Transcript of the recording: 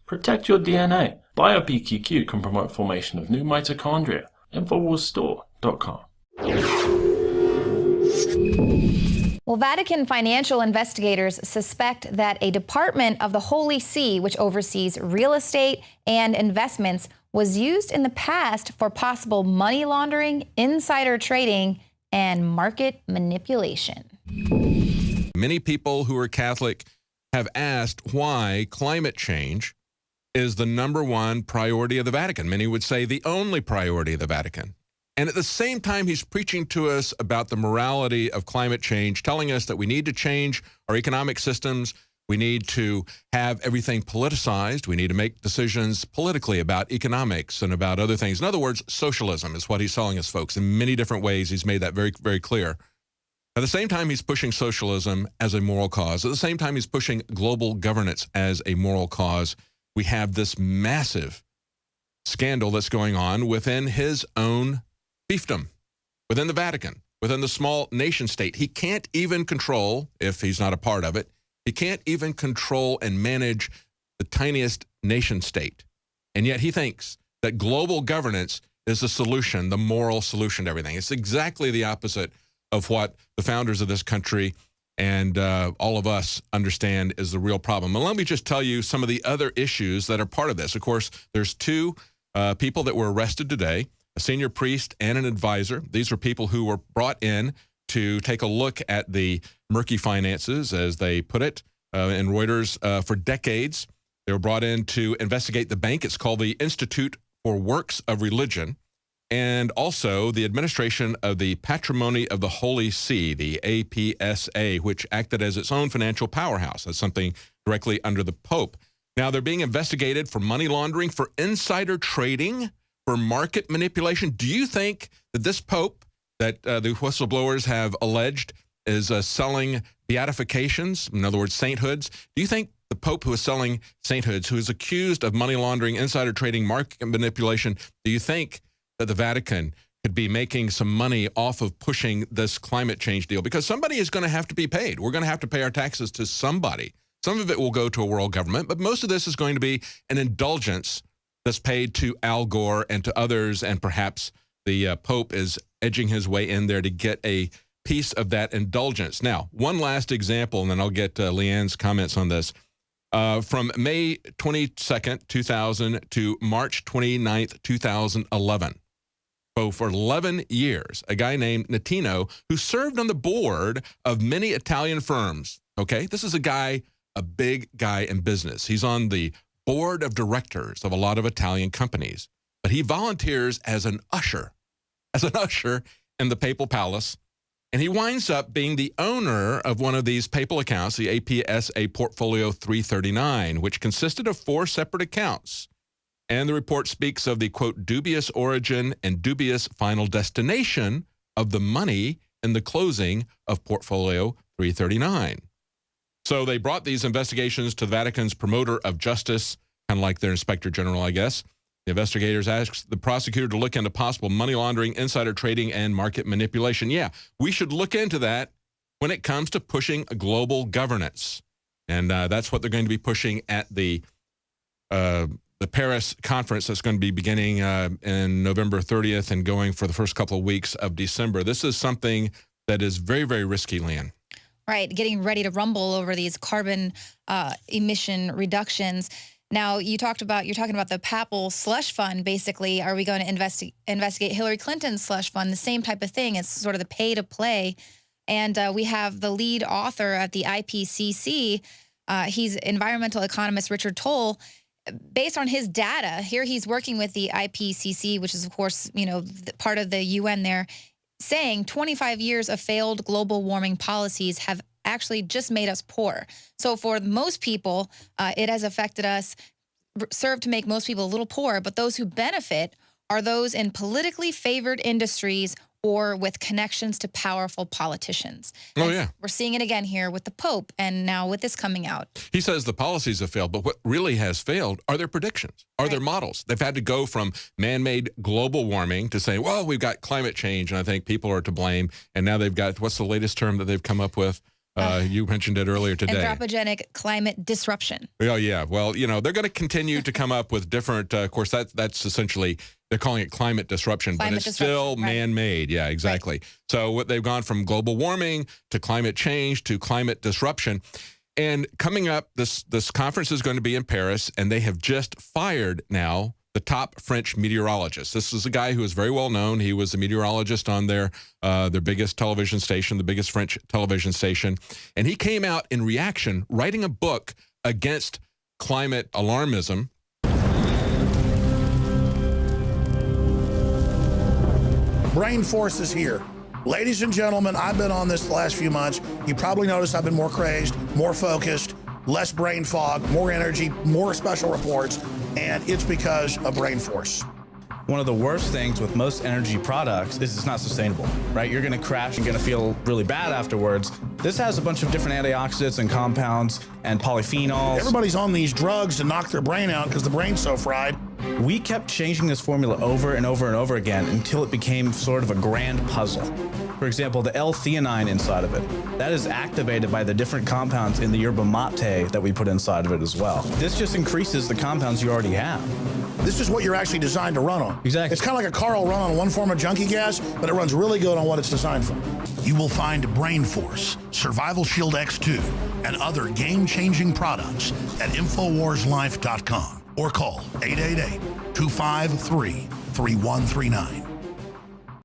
Protect your DNA. BioPQQ can promote formation of new mitochondria. Infowarsstore.com. Well, Vatican financial investigators suspect that a department of the Holy See, which oversees real estate and investments, was used in the past for possible money laundering, insider trading, and market manipulation. Many people who are Catholic have asked why climate change is the number one priority of the Vatican. Many would say the only priority of the Vatican. And at the same time, he's preaching to us about the morality of climate change, telling us that we need to change our economic systems. We need to have everything politicized. We need to make decisions politically about economics and about other things. In other words, socialism is what he's telling us, folks. In many different ways, he's made that very, very clear. At the same time, he's pushing socialism as a moral cause. At the same time, he's pushing global governance as a moral cause. We have this massive scandal that's going on within his own fiefdom, within the Vatican, within the small nation state. He can't even control, if he's not a part of it, he can't even control and manage the tiniest nation state. And yet he thinks that global governance is the solution, the moral solution to everything. It's exactly the opposite of what the founders of this country and all of us understand is the real problem. And let me just tell you some of the other issues that are part of this. Of course, there's two people that were arrested today, a senior priest and an advisor. These are people who were brought in to take a look at the murky finances, as they put it, in Reuters for decades. They were brought in to investigate the bank. It's called the Institute for Works of Religion, and also the administration of the Patrimony of the Holy See, the APSA, which acted as its own financial powerhouse. That's something directly under the Pope. Now, they're being investigated for money laundering, for insider trading, for market manipulation. Do you think that this Pope that the whistleblowers have alleged is selling beatifications, in other words, sainthoods? Do you think the Pope who is selling sainthoods, who is accused of money laundering, insider trading, market manipulation, do you think that the Vatican could be making some money off of pushing this climate change deal? Because somebody is going to have to be paid. We're going to have to pay our taxes to somebody. Some of it will go to a world government, but most of this is going to be an indulgence that's paid to Al Gore and to others, and perhaps the Pope is edging his way in there to get a piece of that indulgence. Now, one last example, and then I'll get Leanne's comments on this. From May 22nd, 2000 to March 29th, 2011. So for 11 years, a guy named Natino, who served on the board of many Italian firms, okay? This is a big guy in business. He's on the board of directors of a lot of Italian companies, but he volunteers as an usher in the papal palace, and he winds up being the owner of one of these papal accounts, the APSA Portfolio 339, which consisted of 4 separate accounts. And the report speaks of the, quote, dubious origin and dubious final destination of the money in the closing of Portfolio 339. So they brought these investigations to the Vatican's promoter of justice, kind of like their inspector general, I guess. The investigators asked the prosecutor to look into possible money laundering, insider trading, and market manipulation. Yeah, we should look into that when it comes to pushing global governance. And that's what they're going to be pushing at the Paris conference that's going to be beginning in November 30th and going for the first couple of weeks of December. This is something that is very, very risky, Leanne. Right, getting ready to rumble over these carbon emission reductions. Now, you're talking about the papal slush fund, basically. Are we going to investigate Hillary Clinton's slush fund? The same type of thing. It's sort of the pay to play. And we have the lead author at the IPCC. He's environmental economist Richard Toll. Based on his data, here he's working with the IPCC, which is, of course, part of the UN there, saying 25 years of failed global warming policies have actually just made us poor. So for most people, it has affected us, served to make most people a little poor, but those who benefit are those in politically favored industries or with connections to powerful politicians. Oh, yeah. We're seeing it again here with the Pope and now with this coming out. He says the policies have failed, but what really has failed are their predictions, are their models. They've had to go from man-made global warming to saying, well, we've got climate change, and I think people are to blame. And now they've got, what's the latest term that they've come up with? You mentioned it earlier today. Anthropogenic climate disruption. Oh, yeah. Well, they're going to continue to come up with different, of course, that's essentially, they're calling it climate disruption, but it's still man-made. Yeah, exactly. Right. So what they've gone from global warming to climate change to climate disruption. And coming up, this conference is going to be in Paris, and they have just fired now the top French meteorologist. This is a guy who is very well known. He was a meteorologist on their biggest television station, the biggest French television station. And he came out in reaction, writing a book against climate alarmism. Brain force is here. Ladies and gentlemen, I've been on this the last few months. You probably noticed I've been more crazed, more focused, less brain fog, more energy, more special reports, and it's because of brain force. One of the worst things with most energy products is it's not sustainable, right? You're gonna crash and gonna feel really bad afterwards. This has a bunch of different antioxidants and compounds and polyphenols. Everybody's on these drugs to knock their brain out because the brain's so fried. We kept changing this formula over and over and over again until it became sort of a grand puzzle. For example, the L-theanine inside of it, that is activated by the different compounds in the yerba mate that we put inside of it as well. This just increases the compounds you already have. This is what you're actually designed to run on. Exactly. It's kind of like a car will run on one form of junkie gas, but it runs really good on what it's designed for. You will find Brain Force, Survival Shield X2, and other game-changing products at InfoWarsLife.com or call 888-253-3139.